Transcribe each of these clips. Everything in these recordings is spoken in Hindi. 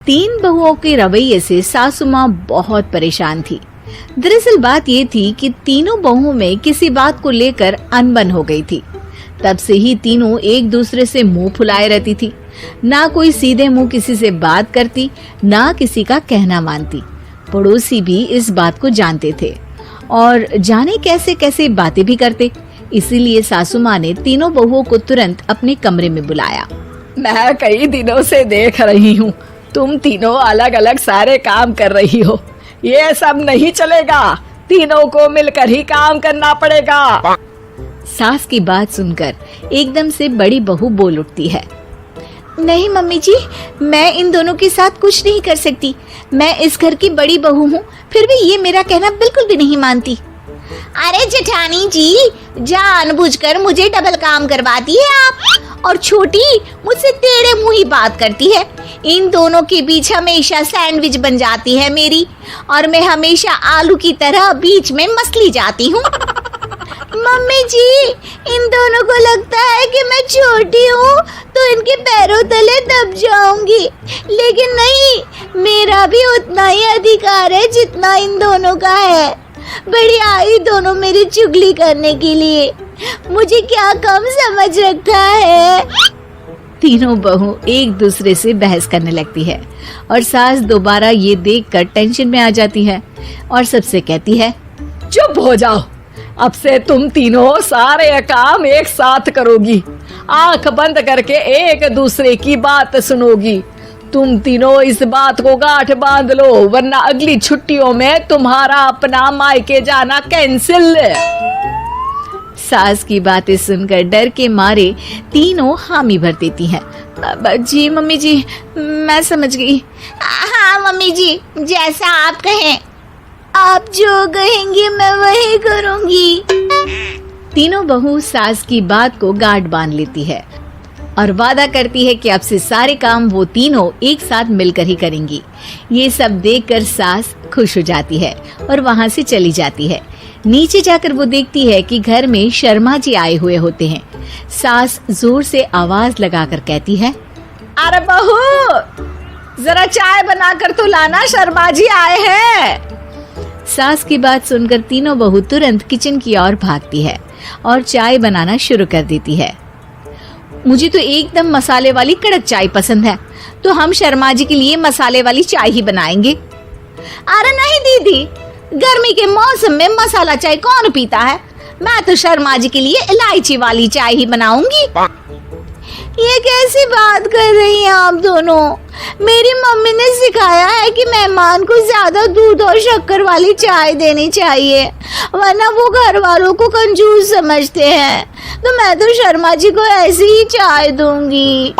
तीन बहुओं के रवैये से सासू माँ बहुत परेशान थी। दरअसल बात ये थी कि तीनों बहुओं में किसी बात को लेकर अनबन हो गई थी। तब से ही तीनों एक दूसरे से मुंह फुलाए रहती थी। ना कोई सीधे मुंह किसी से बात करती, ना किसी का कहना मानती। पड़ोसी भी इस बात को जानते थे और जाने कैसे कैसे बातें भी करते। इसीलिए सासू माँ ने तीनों बहुओं को तुरंत अपने कमरे में बुलाया। मैं कई दिनों से देख रही हूँ, तुम तीनों अलग अलग सारे काम कर रही हो। ये सब नहीं चलेगा, तीनों को मिलकर ही काम करना पड़ेगा। सास की बात सुनकर एकदम से बड़ी बहू बोल उठती है। नहीं मम्मी जी, मैं इन दोनों के साथ कुछ नहीं कर सकती। मैं इस घर की बड़ी बहू हूँ, फिर भी ये मेरा कहना बिल्कुल भी नहीं मानती। अरे जेठानी जी, जानबूझकर मुझे डबल काम करवाती है आप। और छोटी मुझसे टेढ़े मुंह ही बात करती है। इन दोनों के बीच हमेशा सैंडविच बन जाती है मेरी, और मैं हमेशा आलू की तरह बीच में मसली जाती हूँ। मम्मी जी, इन दोनों को लगता है कि मैं छोटी हूँ तो इनके पैरों तले दब जाऊंगी, लेकिन नहीं, मेरा भी उतना ही अधिकार है जितना इन दोनों का है। बड़ी आई दोनों मेरी चुगली करने के लिए, मुझे क्या कम समझ रखा है। तीनों बहू एक दूसरे से बहस करने लगती है और सास दोबारा ये देखकर टेंशन में आ जाती है और सबसे कहती है, चुप हो जाओ, अब से तुम तीनों सारे काम एक साथ करोगी। आंख बंद करके एक दूसरे की बात सुनोगी। तुम तीनों इस बात को गांठ बांध लो, वरना अगली छुट्टियों में तुम्हारा अपना मायके जाना कैंसिल। सास की बातें सुनकर डर के मारे तीनों हामी भर देती हैं। जी मम्मी जी, मैं समझ गई। हाँ मम्मी जी, जैसा आप कहें। आप जो कहेंगी मैं वही करूंगी। तीनों बहू सास की बात को गांठ बांध लेती है और वादा करती है कि अब से सारे काम वो तीनों एक साथ मिलकर ही करेंगी। ये सब देखकर सास खुश हो जाती है और वहाँ से चली जाती है। नीचे जाकर वो देखती है कि घर में शर्मा जी आए हुए होते हैं। सास जोर से आवाज लगाकर कहती है, अरे बहू, जरा चाय बनाकर तो लाना, शर्मा जी आए हैं। सास की बात सुनकर तीनों बहू तुरंत किचन की ओर भागती है और चाय बनाना शुरू कर देती है। मुझे तो एकदम मसाले वाली कड़क चाय पसंद है, तो हम शर्मा जी के लिए मसाले वाली चाय ही बनाएंगे। अरे नहीं दीदी, गर्मी के मौसम में मसाला चाय कौन पीता है? मैं तो शर्मा जी के लिए इलायची वाली चाय ही बनाऊंगी। ये कैसी बात कर रही हैं आप दोनों? मेरी मम्मी ने सिखाया है कि मेहमान को ज्यादा दूध और शक्कर वाली चाय देनी चाहिए, वरना वो घर वालों को कंजूस समझते हैं। तो मैं तो शर्मा जी को ऐसी ही चाय दूंगी।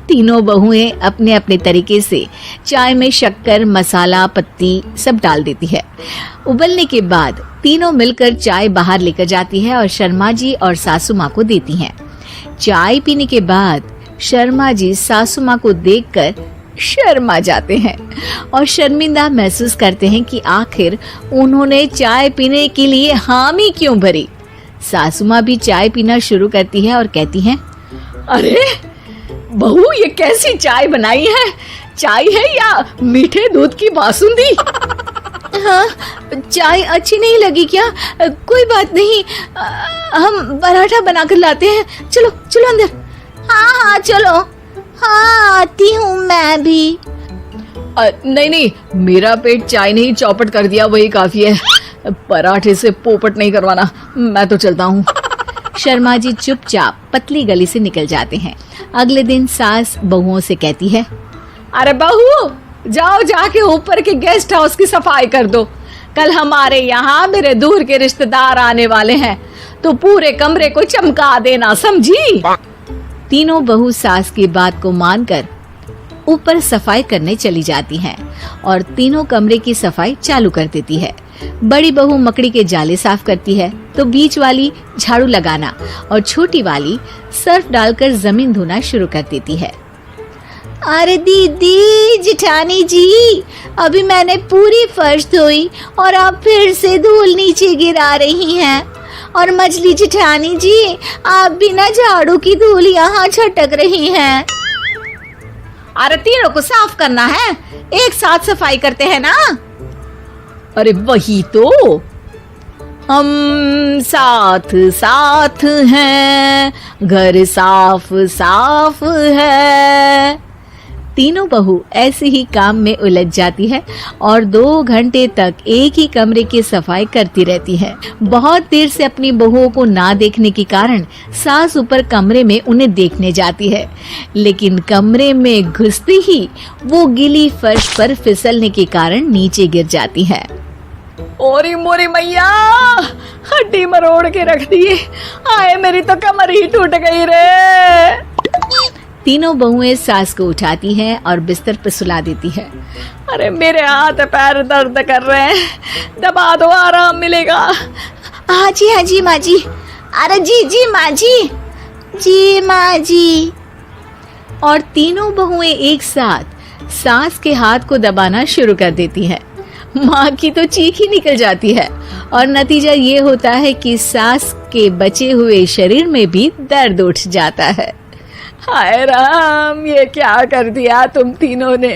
तीनों बहुएं अपने अपने तरीके से चाय में शक्कर, मसाला, पत्ती सब डाल देती है। उबलने के बाद तीनों मिलकर चाय बाहर लेकर जाती है और शर्मा जी और सासू माँ को देती हैं। चाय पीने के बाद शर्मा जी सासू माँ को देखकर शर्मा जाते हैं और शर्मिंदा महसूस करते हैं कि आखिर उन्होंने चाय पीने के लिए हामी क्यों भरी। सासू माँ भी चाय पीना शुरू करती है और कहती हैं, अरे बहू, ये कैसी चाय बनाई है? चाय है या मीठे दूध की बासुंदी? हाँ, चाय अच्छी नहीं लगी क्या? कोई बात नहीं, हम पराठा बनाकर लाते हैं। चलो चलो अंदर। हाँ चलो। हाँ, आती हूँ मैं भी। नहीं नहीं, मेरा पेट चाय नहीं चौपट कर दिया, वही काफी है। पराठे से पोपट नहीं करवाना, मैं तो चलता हूँ। शर्मा जी चुपचाप पतली गली से निकल जाते हैं। अगले दिन सास बहुओं से कहती है, अरे बहू, जाओ जाके ऊपर के गेस्ट हाउस की सफाई कर दो। कल हमारे यहाँ मेरे दूर के रिश्तेदार आने वाले हैं, तो पूरे कमरे को चमका देना, समझी? तीनों बहू सास की बात को मानकर ऊपर सफाई करने चली जाती हैं और तीनों कमरे की सफाई चालू कर देती है। बड़ी बहू मकड़ी के जाले साफ करती है, तो बीच वाली झाड़ू लगाना और छोटी वाली सर्फ डालकर जमीन धोना शुरू कर देती है। अरे दीदी, जेठानी जी, अभी मैंने पूरी फर्श धोई और आप फिर से धूल नीचे गिरा रही हैं। और मछली जेठानी जी, आप बिना झाड़ू की धूल यहाँ छटक रही हैं। अरे तीनों को साफ करना है, एक साथ सफाई करते हैं ना। अरे वही तो, हम साथ साथ हैं, घर साफ साफ है। तीनों बहू ऐसे ही काम में उलझ जाती है और 2 घंटे तक एक ही कमरे की सफाई करती रहती है। बहुत देर से अपनी बहुओं को ना देखने के कारण सास ऊपर कमरे में उन्हें देखने जाती है, लेकिन कमरे में घुसते ही वो गीली फर्श पर फिसलने के कारण नीचे गिर जाती है। ओरी मोरी मैया, हड्डी मरोड़ के रख दिए, आए मेरी तो कमर ही टूट गई रे। तीनों बहुएं सास को उठाती हैं और बिस्तर पर सुला देती है। अरे मेरे हाथ पैर दर्द कर रहे हैं, दबा दो, आराम मिलेगा। हाँ जी माँ जी। अरे जी माँ जी। और तीनों बहुएं एक साथ सास के हाथ को दबाना शुरू कर देती हैं। माँ की तो चीख ही निकल जाती है और नतीजा ये होता है कि सास के बचे हुए शरीर में भी दर्द उठ जाता है। हाय राम, ये क्या कर दिया तुम तीनों ने।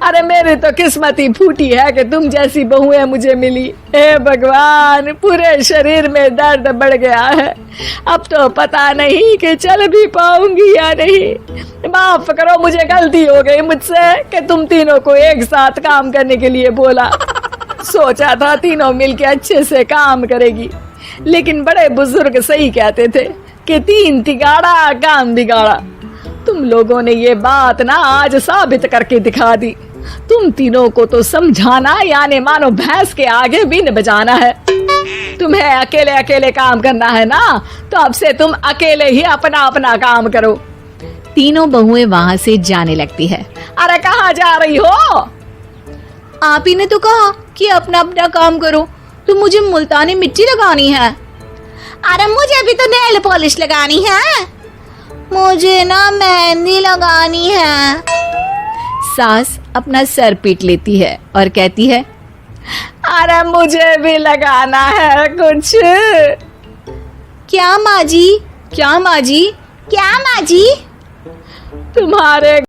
अरे मेरी तो किस्मत ही फूटी है कि तुम जैसी बहुएं मुझे मिली। हे भगवान, पूरे शरीर में दर्द बढ़ गया है, अब तो पता नहीं कि चल भी पाऊंगी या नहीं। माफ करो, मुझे गलती हो गई मुझसे कि तुम तीनों को एक साथ काम करने के लिए बोला। सोचा था तीनों मिलके अच्छे से काम करेगी, लेकिन बड़े बुजुर्ग सही कहते थे कि 3 तिगाड़ा काम बिगाड़ा। तुम लोगों ने ये बात ना आज साबित करके दिखा दी। तुम तीनों को तो समझाना यानी मानो भैंस के आगे बीन बजाना है। तुम्हें अकेले अकेले काम करना है ना, तो अब से तुम अकेले ही अपना अपना काम करो। तीनों बहुएं वहां से जाने लगती है। अरे कहाँ जा रही हो? आप ही ने तो कहा कि अपना अपना काम करो, तो मुझे मुल्तानी मिट्टी लगानी है। अरे मुझे भी तो नेल पॉलिश लगानी है, मुझे ना मेहंदी लगानी है। सास अपना सर पीट लेती है और कहती है, अरे मुझे भी लगाना है कुछ। क्या माँ जी? क्या माँ जी? क्या माँ जी? तुम्हारे